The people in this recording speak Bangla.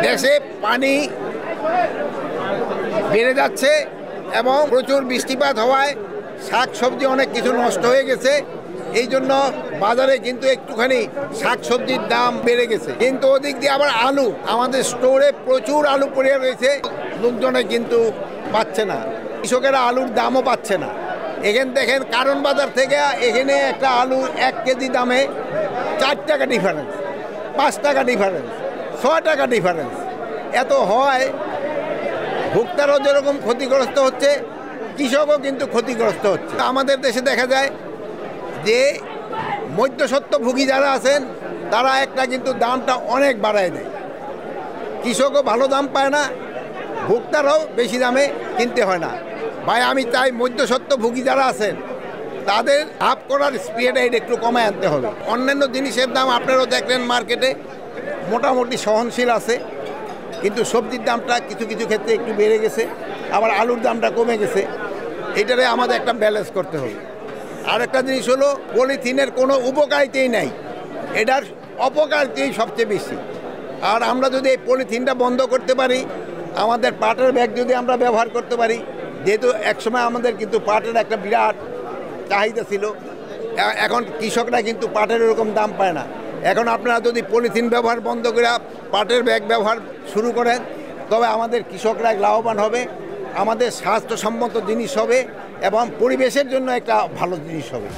দেশে পানি বেড়ে যাচ্ছে এবং প্রচুর বৃষ্টিপাত হওয়ায় শাকসবজি অনেক কিছু নষ্ট হয়ে গেছে। এই জন্য বাজারে কিন্তু একটুখানি শাকসবজির দাম বেড়ে গেছে। কিন্তু ওদিক দিয়ে আবার আলু, আমাদের স্টোরে প্রচুর আলু পড়ে রয়েছে, লোকজনে কিন্তু পাচ্ছে না, কৃষকেরা আলুর দামও পাচ্ছে না। এখানে দেখেন কারণ বাজার থেকে এখানে একটা আলু 1 কেজি দামে 4 টাকা ডিফারেন্স, 5 টাকা ডিফারেন্স, 6 টাকা ডিফারেন্স। এত হয় ভোক্তারাও যেরকম ক্ষতিগ্রস্ত হচ্ছে, কৃষকও কিন্তু ক্ষতিগ্রস্ত হচ্ছে। আমাদের দেশে দেখা যায় যে মধ্যস্বত্বভোগী যারা আছেন তারা একটা কিন্তু দামটা অনেক বাড়ায় দেয়, কৃষকও ভালো দাম পায় না, ভোক্তারাও বেশি দামে কিনতে হয় না। ভাই আমি চাই মধ্যস্বত্বভোগী যারা আছেন তাদের আপ করার স্পিডটা একটু কমায় আনতে হবে। অন্যান্য জিনিসের দাম আপনারাও দেখলেন মার্কেটে মোটামুটি সহনশীল আছে, কিন্তু সবজির দামটা কিছু কিছু ক্ষেত্রে একটু বেড়ে গেছে, আবার আলুর দামটা কমে গেছে। এটারে আমাদের একটা ব্যালেন্স করতে হবে। আর একটা জিনিস হলো পলিথিনের কোনো উপকারিতাই নাই, এটার অপকারিতাই সবচেয়ে বেশি। আর আমরা যদি এই পলিথিনটা বন্ধ করতে পারি, আমাদের পাটের ব্যাগ যদি আমরা ব্যবহার করতে পারি, যেহেতু একসময় আমাদের কিন্তু পাটের একটা বিরাট চাহিদা ছিল, এখন কৃষকরা কিন্তু পাটের এরকম দাম পায় না। এখন আপনারা যদি পলিথিন ব্যবহার বন্ধ করে পাটের ব্যাগ ব্যবহার শুরু করেন, তবে আমাদের কৃষকরা লাভবান হবে, আমাদের স্বাস্থ্যসম্মত জিনিস হবে এবং পরিবেশের জন্য একটা ভালো জিনিস হবে।